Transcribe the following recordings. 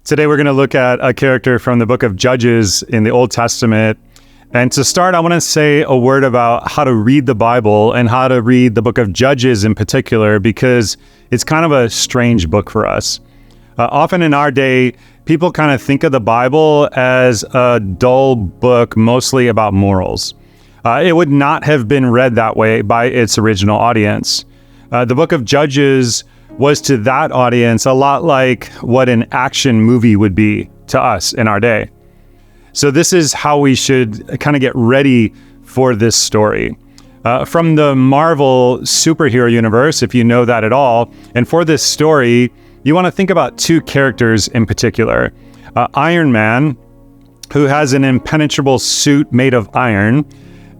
Today we're going to look at a character from the book of Judges in the Old Testament. And to start, I want to say a word about how to read the Bible and how to read the book of Judges in particular, because it's kind of a strange book for us. Often in our day, people kind of think of the Bible as a dull book, mostly about morals. It would not have been read that way by its original audience. The book of Judges was to that audience a lot like what an action movie would be to us in our day. So this is how we should kind of get ready for this story. From the Marvel superhero universe, if you know that at all, and for this story, you want to think about two characters in particular. Iron Man, who has an impenetrable suit made of iron,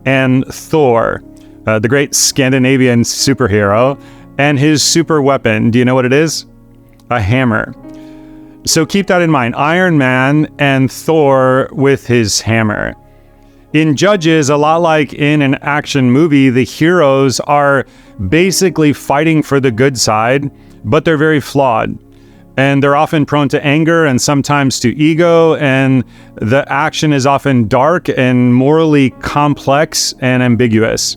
and Thor, the great Scandinavian superhero, and his super weapon. Do you know what it is? A hammer. So keep that in mind. Iron Man and Thor with his hammer. In Judges, a lot like in an action movie, the heroes are basically fighting for the good side, but they're very flawed. And they're often prone to anger and sometimes to ego, and the action is often dark and morally complex and ambiguous.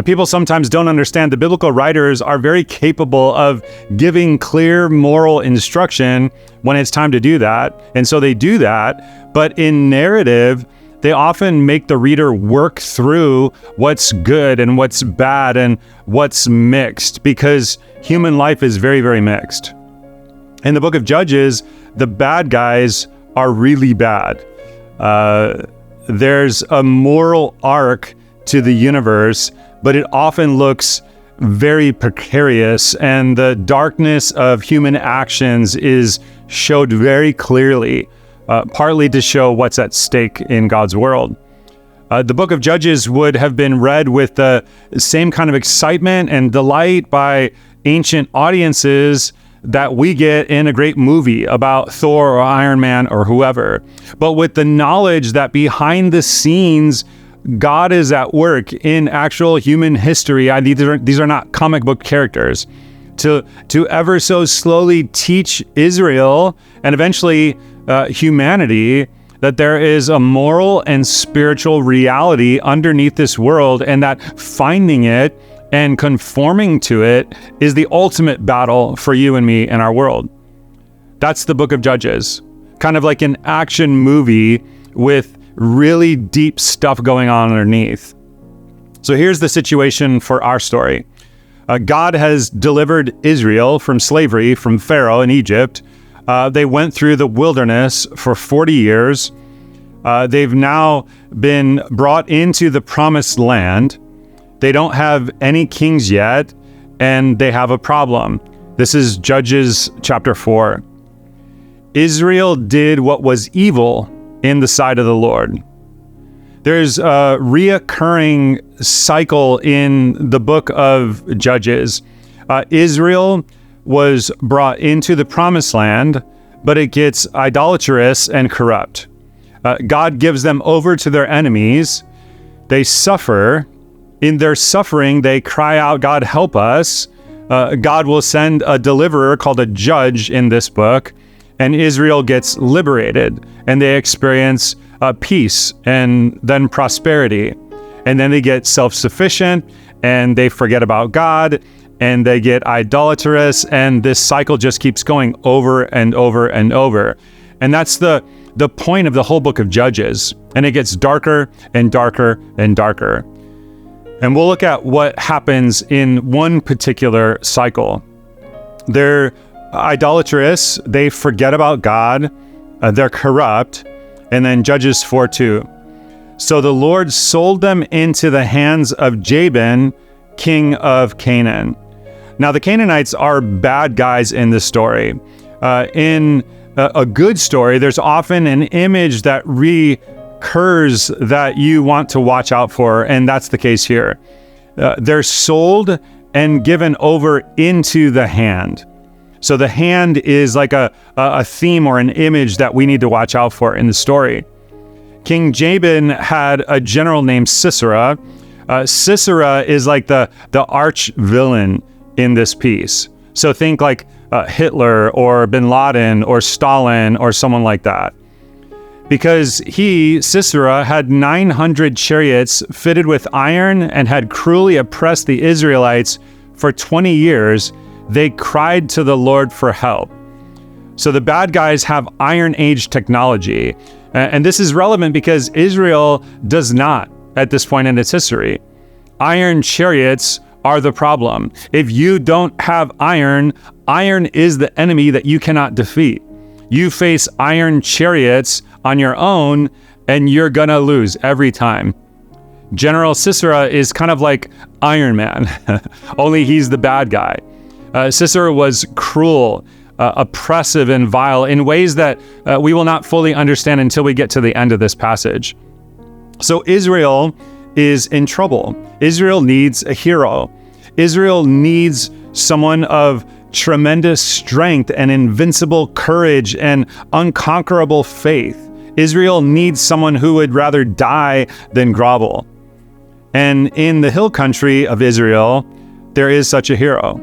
People sometimes don't understand the biblical writers are very capable of giving clear moral instruction when it's time to do that. And so they do that. But in narrative, they often make the reader work through what's good and what's bad and what's mixed, because human life is very, very mixed. In the book of Judges, the bad guys are really bad. There's a moral arc to the universe, but it often looks very precarious, and the darkness of human actions is showed very clearly, partly to show what's at stake in God's world. The book of Judges would have been read with the same kind of excitement and delight by ancient audiences that we get in a great movie about Thor or Iron Man or whoever, but with the knowledge that behind the scenes, God is at work in actual human history. These are not comic book characters. To ever so slowly teach Israel and eventually humanity that there is a moral and spiritual reality underneath this world, and that finding it and conforming to it is the ultimate battle for you and me in our world. That's the book of Judges, kind of like an action movie with really deep stuff going on underneath. So here's the situation for our story. God has delivered Israel from slavery from Pharaoh in Egypt. They went through the wilderness for 40 years. They've now been brought into the promised land. They don't have any kings yet, and they have a problem. This is Judges chapter 4. Israel did what was evil in the sight of the Lord. There's a reoccurring cycle in the book of Judges. Israel was brought into the promised land, but it gets idolatrous and corrupt. God gives them over to their enemies. They suffer. In their suffering, they cry out, God, help us. God will send a deliverer called a judge in this book, and Israel gets liberated, and they experience peace and then prosperity. And then they get self-sufficient, and they forget about God, and they get idolatrous, and this cycle just keeps going over and over and over. And that's the point of the whole book of Judges. And it gets darker and darker and darker. And we'll look at what happens in one particular cycle. They're idolatrous, they forget about God, they're corrupt, and then Judges 4:2. So the Lord sold them into the hands of Jabin, king of Canaan. Now the Canaanites are bad guys in this story. In a good story, there's often an image that recurs that you want to watch out for, and that's the case here. They're sold and given over into the hand. So the hand is like a theme or an image that we need to watch out for in the story. King Jabin had a general named Sisera. Sisera is like the arch villain in this piece. So think like Hitler or Bin Laden or Stalin or someone like that. Because Sisera, had 900 chariots fitted with iron and had cruelly oppressed the Israelites for 20 years, they cried to the Lord for help. So the bad guys have Iron Age technology. And this is relevant because Israel does not at this point in its history. Iron chariots are the problem. If you don't have iron, iron is the enemy that you cannot defeat. You face iron chariots on your own, and you're gonna lose every time. General Sisera is kind of like Iron Man, only he's the bad guy. Sisera was cruel, oppressive, and vile in ways that we will not fully understand until we get to the end of this passage. So Israel is in trouble. Israel needs a hero. Israel needs someone of tremendous strength and invincible courage and unconquerable faith. Israel needs someone who would rather die than grovel. And in the hill country of Israel, there is such a hero.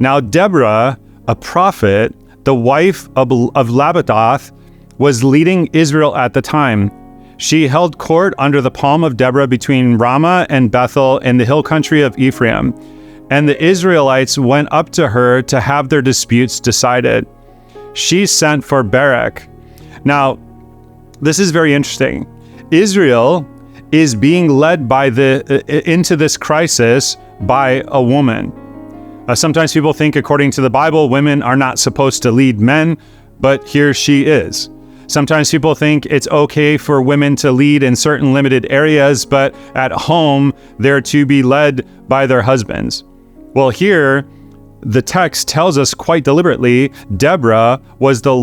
Now, Deborah, a prophet, the wife of Lapidoth, was leading Israel at the time. She held court under the palm of Deborah between Ramah and Bethel in the hill country of Ephraim. And the Israelites went up to her to have their disputes decided. She sent for Barak. Now, this is very interesting. Israel is being led into this crisis by a woman. Sometimes people think, according to the Bible, women are not supposed to lead men, but here she is. Sometimes people think it's okay for women to lead in certain limited areas, but at home, they're to be led by their husbands. Well, here, the text tells us quite deliberately, Deborah was the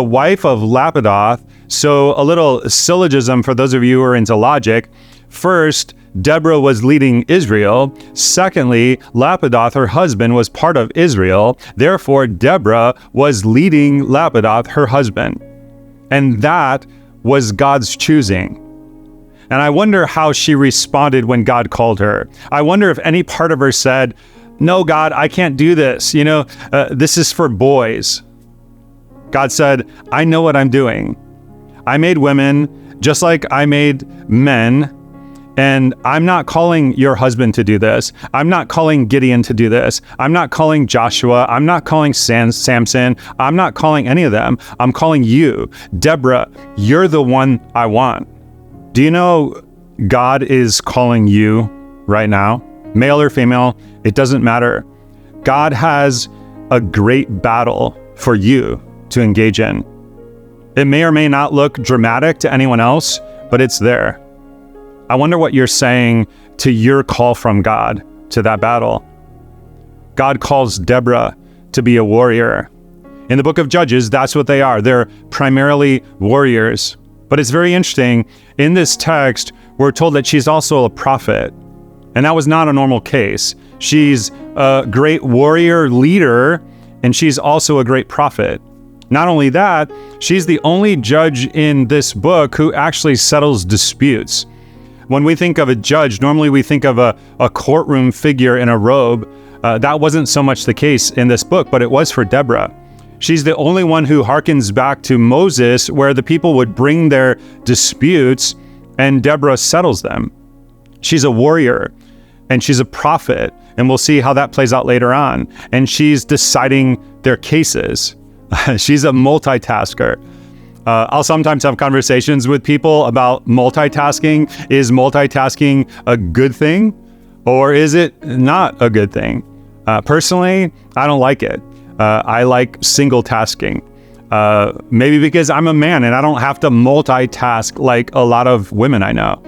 wife of Lapidoth. So a little syllogism for those of you who are into logic. First, Deborah was leading Israel. Secondly, Lapidoth, her husband, was part of Israel. Therefore, Deborah was leading Lapidoth, her husband. And that was God's choosing. And I wonder how she responded when God called her. I wonder if any part of her said, "No, God, I can't do this. This is for boys." God said, "I know what I'm doing. I made women just like I made men. And I'm not calling your husband to do this. I'm not calling Gideon to do this. I'm not calling Joshua. I'm not calling Samson. I'm not calling any of them. I'm calling you. Deborah, you're the one I want." Do you know God is calling you right now? Male or female, it doesn't matter. God has a great battle for you to engage in. It may or may not look dramatic to anyone else, but it's there. I wonder what you're saying to your call from God to that battle. God calls Deborah to be a warrior. In the book of Judges, that's what they are. They're primarily warriors. But it's very interesting. In this text, we're told that she's also a prophet. And that was not a normal case. She's a great warrior leader, and she's also a great prophet. Not only that, she's the only judge in this book who actually settles disputes. When we think of a judge, normally we think of a courtroom figure in a robe. That wasn't so much the case in this book, but it was for Deborah. She's the only one who harkens back to Moses, where the people would bring their disputes and Deborah settles them. She's a warrior and she's a prophet, and we'll see how that plays out later on. And she's deciding their cases. She's a multitasker. I'll sometimes have conversations with people about multitasking. Is multitasking a good thing, or is it not a good thing? Personally, I don't like it. I like single tasking. Maybe because I'm a man and I don't have to multitask like a lot of women I know.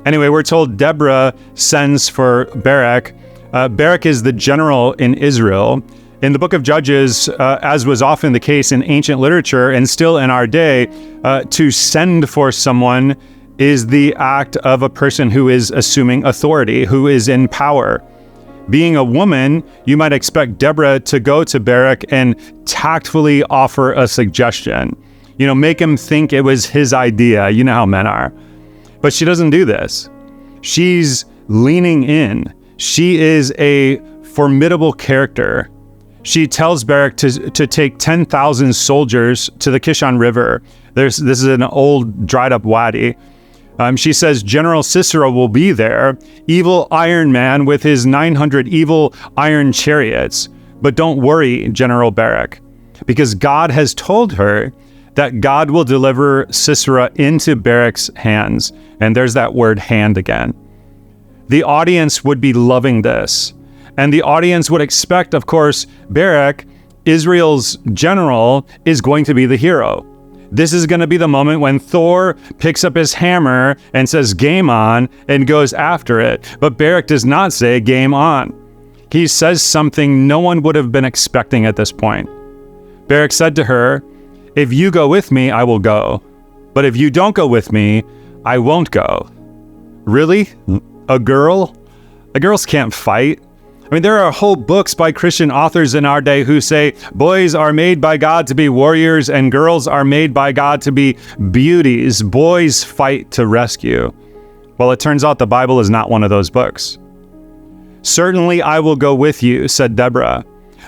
Anyway, we're told Deborah sends for Barak. Barak is the general in Israel. In the book of Judges, as was often the case in ancient literature and still in our day, to send for someone is the act of a person who is assuming authority, who is in power. Being a woman, you might expect Deborah to go to Barak and tactfully offer a suggestion. Make him think it was his idea. You know how men are. But she doesn't do this. She's leaning in. She is a formidable character. she tells Barak to take 10,000 soldiers to the Kishon River. This is an old dried up wadi. She says General Sisera will be there, evil Iron Man with his 900 evil iron chariots. But don't worry, General Barak, because God has told her that God will deliver Sisera into Barak's hands. And there's that word hand again. The audience would be loving this. And the audience would expect, of course, Barak, Israel's general, is going to be the hero. This is going to be the moment when Thor picks up his hammer and says, "Game on," and goes after it. But Barak does not say, "Game on." He says something no one would have been expecting at this point. Barak said to her, "If you go with me, I will go. But if you don't go with me, I won't go." Really? A girl? Girls can't fight. I mean, there are whole books by Christian authors in our day who say boys are made by God to be warriors and girls are made by God to be beauties. Boys fight to rescue. Well, it turns out the Bible is not one of those books. "Certainly I will go with you," said Deborah.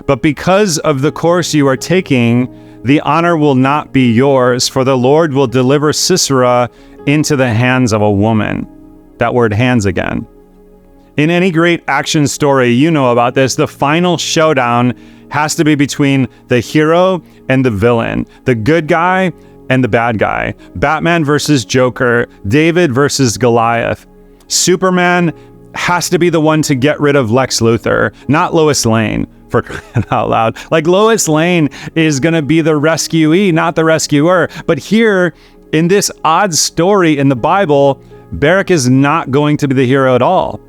"But because of the course you are taking, the honor will not be yours, for the Lord will deliver Sisera into the hands of a woman." That word hands again. In any great action story, you know about this, the final showdown has to be between the hero and the villain, the good guy and the bad guy. Batman versus Joker, David versus Goliath. Superman has to be the one to get rid of Lex Luthor, not Lois Lane, for crying out loud. Like, Lois Lane is going to be the rescuee, not the rescuer. But here, in this odd story in the Bible, Barak is not going to be the hero at all.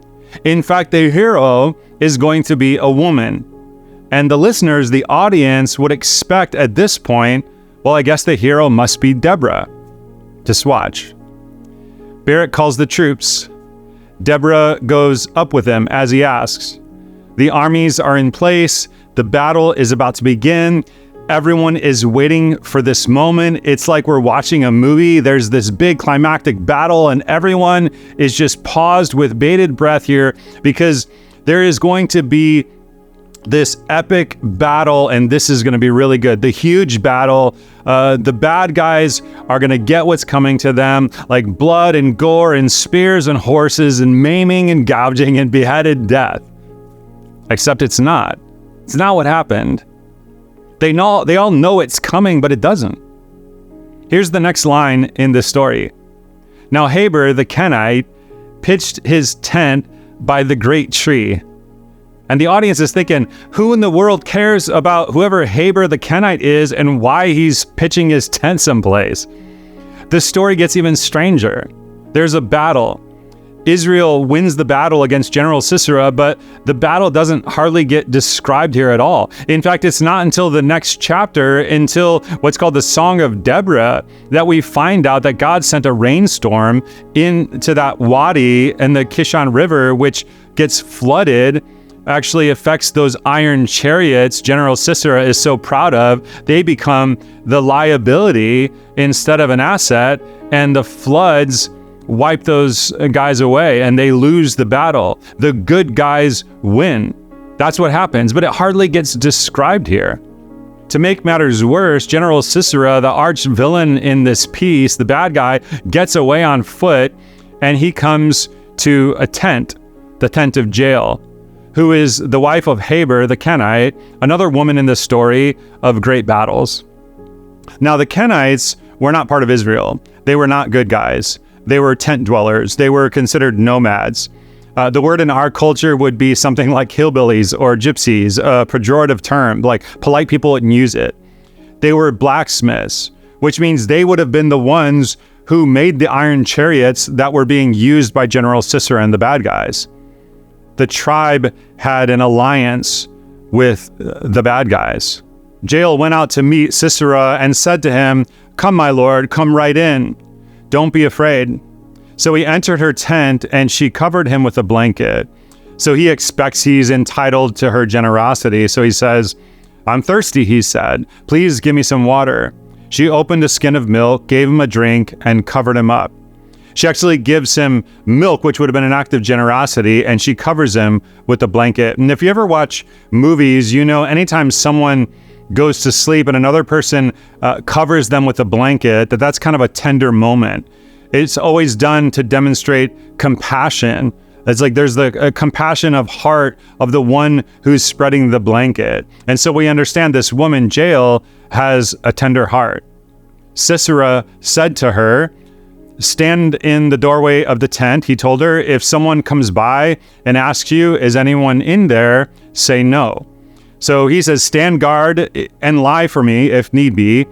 In fact, the hero is going to be a woman. And the listeners, the audience, would expect at this point, well, I guess the hero must be Deborah. Just watch. Barak calls the troops. Deborah goes up with him as he asks. The armies are in place. The battle is about to begin. Everyone is waiting for this moment. It's like we're watching a movie. There's this big climactic battle, and everyone is just paused with bated breath here because there is going to be this epic battle, and this is going to be really good. The huge battle. The bad guys are going to get what's coming to them, like blood and gore and spears and horses and maiming and gouging and beheaded death. Except it's not. It's not what happened. They all know it's coming, but it doesn't. Here's the next line in this story. Now Heber the Kenite pitched his tent by the great tree. And the audience is thinking, who in the world cares about whoever Heber the Kenite is and why he's pitching his tent someplace? The story gets even stranger. There's a battle. Israel wins the battle against General Sisera, but the battle doesn't hardly get described here at all. In fact, it's not until the next chapter, until what's called the Song of Deborah, that we find out that God sent a rainstorm into that wadi and the Kishon River, which gets flooded, actually affects those iron chariots General Sisera is so proud of. They become the liability instead of an asset, and the floods wipe those guys away and they lose the battle. The good guys win. That's what happens, but it hardly gets described here. To make matters worse, General Sisera, the arch villain in this piece, the bad guy, gets away on foot and he comes to a tent, the tent of Jael, who is the wife of Heber the Kenite, another woman in the story of great battles. Now the Kenites were not part of Israel. They were not good guys. They were tent dwellers. They were considered nomads. The word in our culture would be something like hillbillies or gypsies, a pejorative term, like polite people wouldn't use it. They were blacksmiths, which means they would have been the ones who made the iron chariots that were being used by General Sisera and the bad guys. The tribe had an alliance with the bad guys. Jael went out to meet Sisera and said to him, "Come, my lord, come right in. Don't be afraid." So he entered her tent and she covered him with a blanket. So he expects he's entitled to her generosity. So he says, "I'm thirsty," he said. "Please give me some water." She opened a skin of milk, gave him a drink, and covered him up. She actually gives him milk, which would have been an act of generosity, and she covers him with a blanket. And if you ever watch movies, you know anytime someone goes to sleep and another person covers them with a blanket, that's kind of a tender moment. It's always done to demonstrate compassion. It's like there's the compassion of heart of the one who's spreading the blanket. And so we understand this woman, Jael, has a tender heart. Sisera said to her, "Stand in the doorway of the tent." He told her, "If someone comes by and asks you, 'Is anyone in there?' say no." So he says, "Stand guard and lie for me if need be,"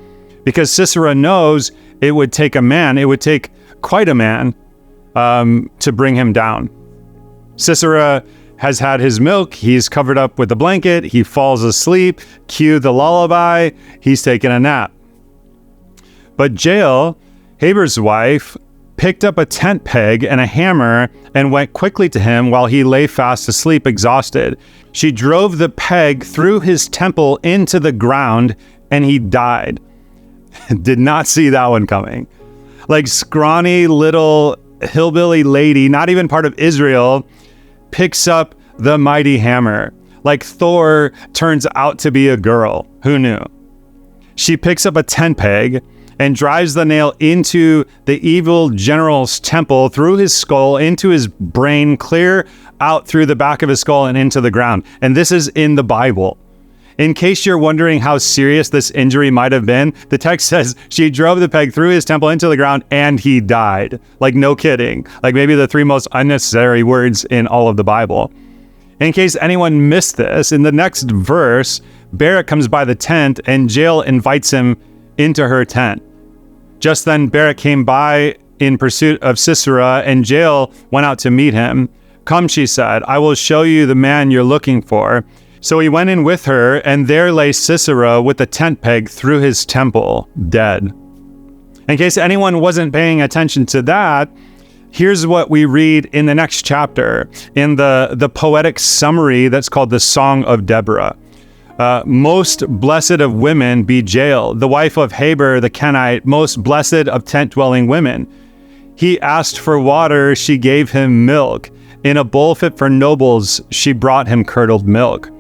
because Sisera knows it would take a man, it would take quite a man to bring him down. Sisera has had his milk. He's covered up with a blanket. He falls asleep. Cue the lullaby. He's taken a nap. But Jael, Heber's wife, picked up a tent peg and a hammer and went quickly to him while he lay fast asleep, exhausted. She drove the peg through his temple into the ground, and he died. Did not see that one coming. Like scrawny little hillbilly lady, not even part of Israel, picks up the mighty hammer. Like Thor turns out to be a girl. Who knew? She picks up a tent peg and drives the nail into the evil general's temple, through his skull, into his brain, clear out through the back of his skull and into the ground. And this is in the Bible. In case you're wondering how serious this injury might have been, the text says she drove the peg through his temple into the ground and he died. Like, no kidding. Like maybe the three most unnecessary words in all of the Bible. In case anyone missed this, in the next verse, Barak comes by the tent and Jael invites him into her tent. Just then Barak came by in pursuit of Sisera, and Jael went out to meet him. "Come," she said, "I will show you the man you're looking for." So he went in with her, and there lay Sisera with the tent peg through his temple, dead. In case anyone wasn't paying attention to that, here's what we read in the next chapter, in the poetic summary that's called the Song of Deborah. "Most blessed of women be Jael, the wife of Heber the Kenite, most blessed of tent-dwelling women. He asked for water, she gave him milk. In a bowl fit for nobles, she brought him curdled milk.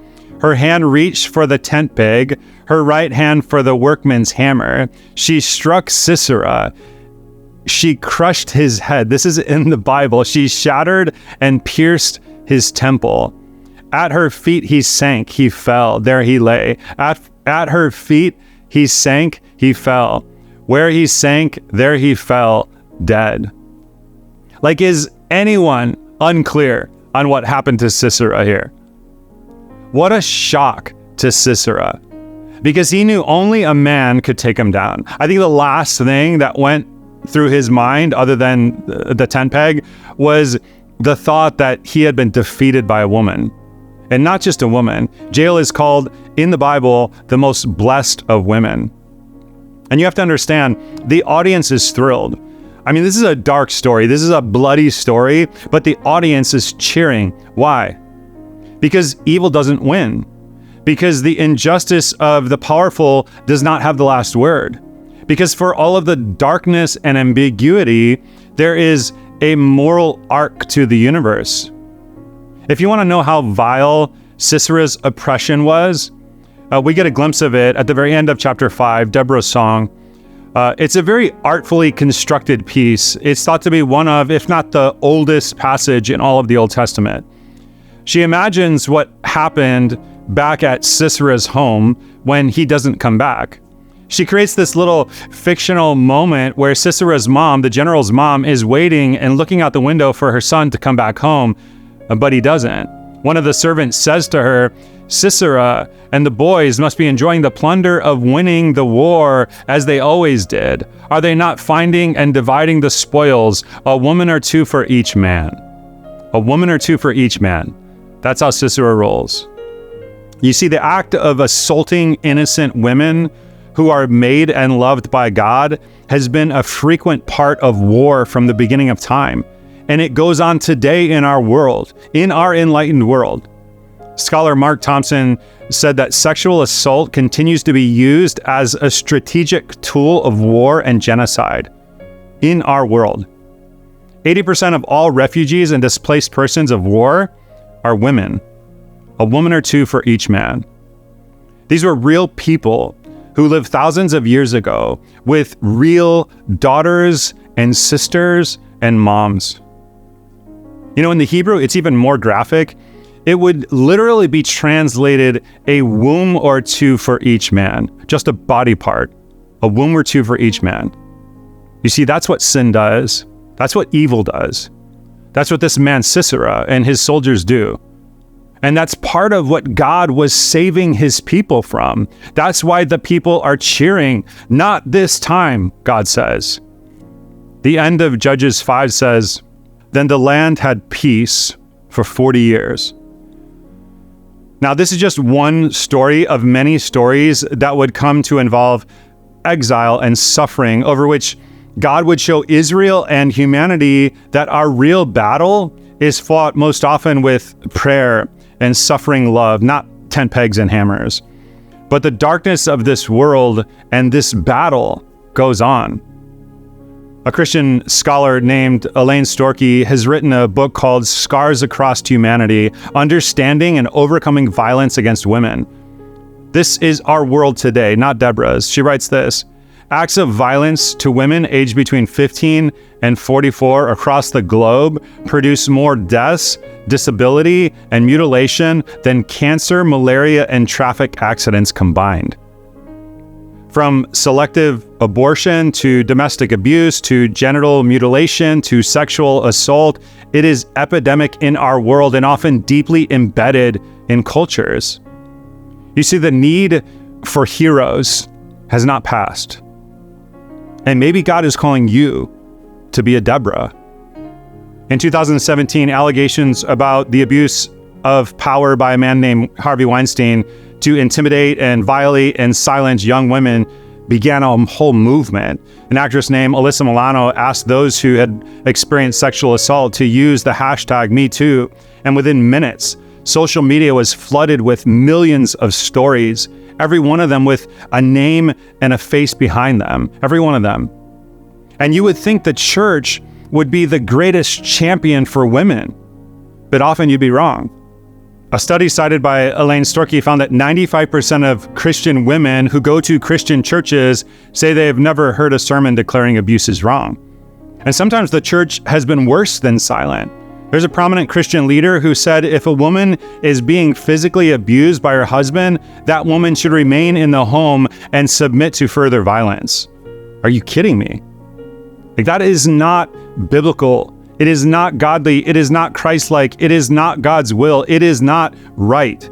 Her hand reached for the tent peg, her right hand for the workman's hammer. She struck Sisera. She crushed his head." This is in the Bible. "She shattered and pierced his temple. At her feet he sank, he fell, there he lay. At her feet he sank, he fell. Where he sank, there he fell, dead." Like, is anyone unclear on what happened to Sisera here? What a shock to Sisera, because he knew only a man could take him down. I think the last thing that went through his mind, other than the tent peg, was the thought that he had been defeated by a woman. And not just a woman. Jael is called in the Bible the most blessed of women. And you have to understand, the audience is thrilled. I mean, this is a dark story. This is a bloody story, but the audience is cheering. Why? Because evil doesn't win. Because the injustice of the powerful does not have the last word. Because for all of the darkness and ambiguity, there is a moral arc to the universe. If you want to know how vile Sisera's oppression was, we get a glimpse of it at the very end of chapter 5, Deborah's song. It's a very artfully constructed piece. It's thought to be one of, if not the oldest passage in all of the Old Testament. She imagines what happened back at Sisera's home when he doesn't come back. She creates this little fictional moment where Sisera's mom, the general's mom, is waiting and looking out the window for her son to come back home, but he doesn't. One of the servants says to her, "Sisera and the boys must be enjoying the plunder of winning the war as they always did. Are they not finding and dividing the spoils, a woman or two for each man?" A woman or two for each man. That's how Sisera rolls. You see, the act of assaulting innocent women who are made and loved by God has been a frequent part of war from the beginning of time. And it goes on today in our world, in our enlightened world. Scholar Mark Thompson said that sexual assault continues to be used as a strategic tool of war and genocide in our world. 80% of all refugees and displaced persons of war are women. A woman or two for each man. These were real people who lived thousands of years ago with real daughters and sisters and moms. You know, in the Hebrew, it's even more graphic. It would literally be translated a womb or two for each man, just a body part, a womb or two for each man. You see, that's what sin does. That's what evil does. That's what this man Sisera and his soldiers do. And that's part of what God was saving his people from. That's why the people are cheering. Not this time, God says. The end of Judges 5 says, "Then the land had peace for 40 years." Now, this is just one story of many stories that would come to involve exile and suffering, over which God would show Israel and humanity that our real battle is fought most often with prayer and suffering love, not tent pegs and hammers. But the darkness of this world and this battle goes on. A Christian scholar named Elaine Storkey has written a book called Scars Across Humanity, Understanding and Overcoming Violence Against Women. This is our world today, not Deborah's. She writes this: acts of violence to women aged between 15 and 44 across the globe produce more deaths, disability, and mutilation than cancer, malaria, and traffic accidents combined. From selective abortion to domestic abuse to genital mutilation to sexual assault, it is epidemic in our world and often deeply embedded in cultures. You see, the need for heroes has not passed. And maybe God is calling you to be a Deborah. In 2017, allegations about the abuse of power by a man named Harvey Weinstein to intimidate and violate and silence young women began a whole movement. An actress named Alyssa Milano asked those who had experienced sexual assault to use the hashtag #MeToo, and within minutes, social media was flooded with millions of stories, every one of them with a name and a face behind them, every one of them. And you would think the church would be the greatest champion for women, but often you'd be wrong. A study cited by Elaine Storkey found that 95% of Christian women who go to Christian churches say they have never heard a sermon declaring abuse is wrong. And sometimes the church has been worse than silent. There's a prominent Christian leader who said if a woman is being physically abused by her husband, that woman should remain in the home and submit to further violence. Are you kidding me? Like, that is not biblical. It is not godly. It is not Christ-like. It is not God's will. It is not right.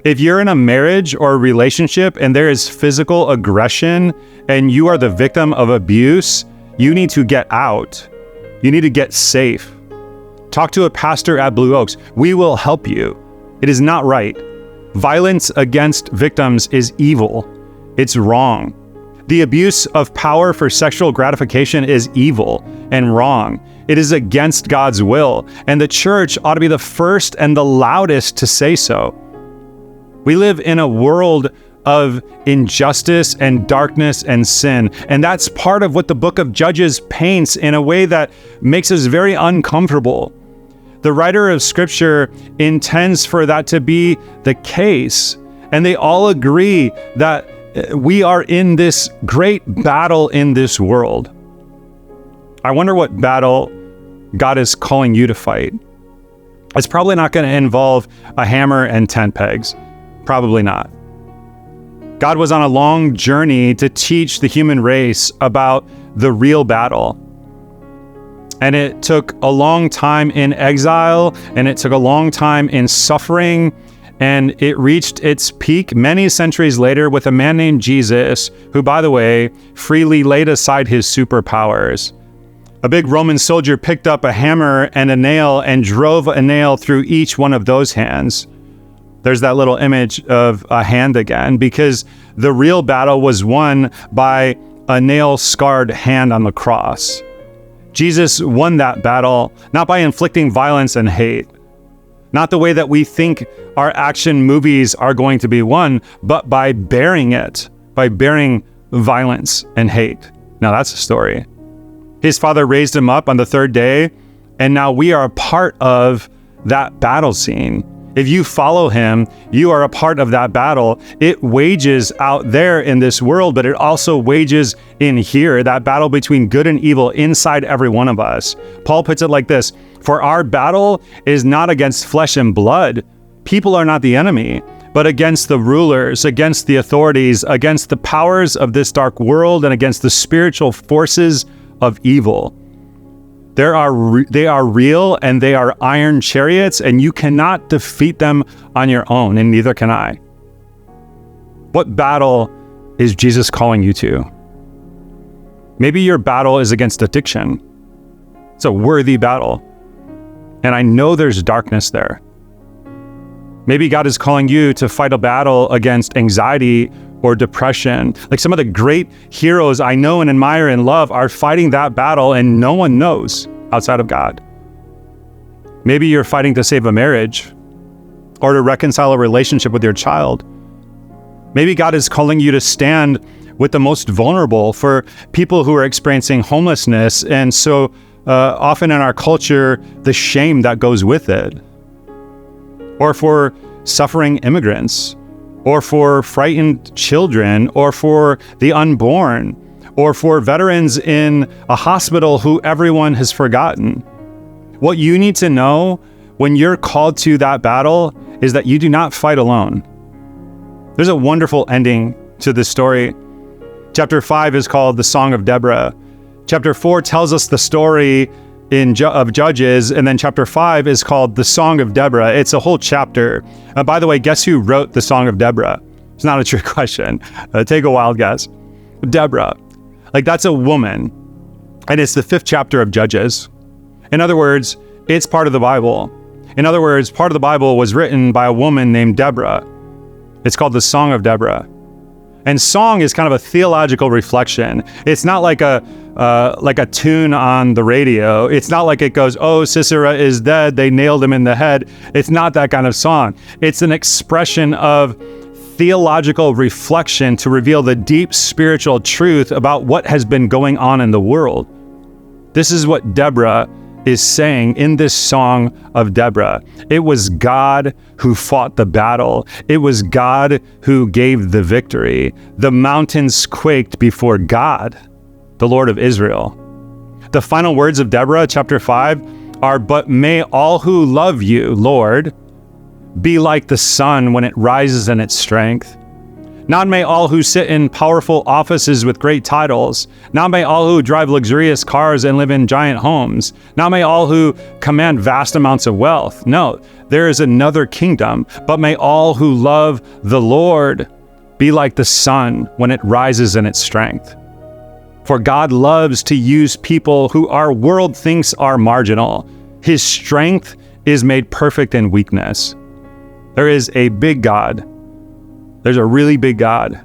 If you're in a marriage or a relationship and there is physical aggression and you are the victim of abuse, you need to get out. You need to get safe. Talk to a pastor at Blue Oaks. We will help you. It is not right. Violence against victims is evil. It's wrong. The abuse of power for sexual gratification is evil and wrong. It is against God's will, and the church ought to be the first and the loudest to say so. We live in a world of injustice and darkness and sin, and that's part of what the book of Judges paints in a way that makes us very uncomfortable. The writer of Scripture intends for that to be the case, and they all agree that we are in this great battle in this world. I wonder what battle God is calling you to fight. It's probably not going to involve a hammer and tent pegs. Probably not. God was on a long journey to teach the human race about the real battle. And it took a long time in exile, and it took a long time in suffering, and it reached its peak many centuries later with a man named Jesus, who, by the way, freely laid aside his superpowers. A big Roman soldier picked up a hammer and a nail and drove a nail through each one of those hands. There's that little image of a hand again, because the real battle was won by a nail-scarred hand on the cross. Jesus won that battle, not by inflicting violence and hate, not the way that we think our action movies are going to be won, but by bearing it, by bearing violence and hate. Now that's a story. His Father raised him up on the third day And now we are a part of that battle scene. If you follow him, you are a part of that battle. It wages out there in this world, but it also wages in here, that battle between good and evil inside every one of us. Paul puts it like this: for our battle is not against flesh and blood. People are not the enemy, but against the rulers, against the authorities, against the powers of this dark world, and against the spiritual forces of evil. They are real, and they are iron chariots, and you cannot defeat them on your own, and neither can I. What battle is Jesus calling you to? Maybe your battle is against addiction. It's a worthy battle, and I know there's darkness there. Maybe God is calling you to fight a battle against anxiety or depression. Like some of the great heroes I know and admire and love are fighting that battle, and no one knows outside of God. Maybe you're fighting to save a marriage or to reconcile a relationship with your child. Maybe God is calling you to stand with the most vulnerable, for people who are experiencing homelessness, and so often in our culture, the shame that goes with it. Or for suffering immigrants, or for frightened children, or for the unborn, or for veterans in a hospital who everyone has forgotten. What you need to know when you're called to that battle is that you do not fight alone. There's a wonderful ending to this story. Chapter 5 is called the Song of Deborah. Chapter 4 tells us the story of Judges, and then chapter 5 is called the Song of Deborah. It's a whole chapter. By the way, guess who wrote the Song of Deborah? It's not a trick question. Take a wild guess. Deborah. Like, that's a woman, and it's the 5th chapter of Judges. In other words, it's part of the Bible. In other words, part of the Bible was written by a woman named Deborah. It's called the Song of Deborah. And song is kind of a theological reflection. It's not like a tune on the radio. It's not like it goes, oh, Sisera is dead, they nailed him in the head. It's not that kind of song. It's an expression of theological reflection to reveal the deep spiritual truth about what has been going on in the world. This is what Deborah is saying in this Song of Deborah. It was God who fought the battle. It was God who gave the victory. The mountains quaked before God, the Lord of Israel. The final words of Deborah, chapter 5, are, "But may all who love you, Lord, be like the sun when it rises in its strength. Not may all who sit in powerful offices with great titles. Not may all who drive luxurious cars and live in giant homes. Not may all who command vast amounts of wealth. No, there is another kingdom. But may all who love the Lord be like the sun when it rises in its strength. For God loves to use people who our world thinks are marginal. His strength is made perfect in weakness." There is a big God. There's a really big God,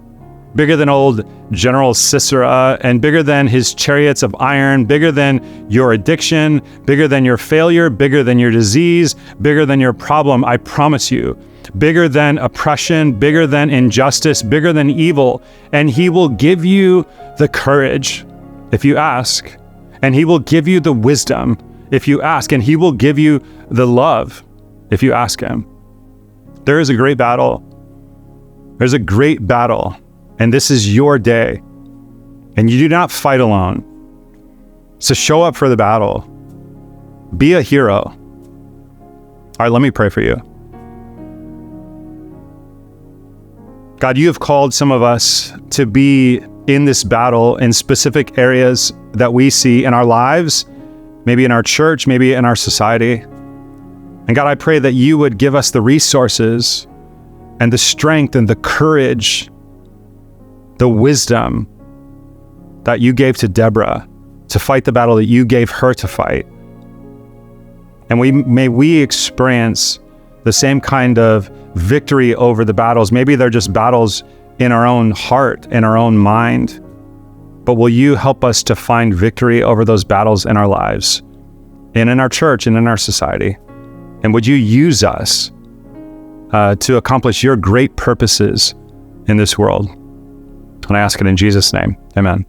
bigger than old General Sisera, and bigger than his chariots of iron, bigger than your addiction, bigger than your failure, bigger than your disease, bigger than your problem, I promise you. Bigger than oppression, bigger than injustice, bigger than evil. And he will give you the courage if you ask. And he will give you the wisdom if you ask. And he will give you the love if you ask him. There is a great battle. There's a great battle, and this is your day, and you do not fight alone. So show up for the battle. Be a hero. All right, let me pray for you. God, you have called some of us to be in this battle in specific areas that we see in our lives, maybe in our church, maybe in our society. And God, I pray that you would give us the resources and the strength and the courage, the wisdom that you gave to Deborah to fight the battle that you gave her to fight. And may we experience the same kind of victory over the battles. Maybe they're just battles in our own heart, in our own mind. But will you help us to find victory over those battles in our lives and in our church and in our society? And would you use us to accomplish your great purposes in this world? And I ask it in Jesus' name. Amen.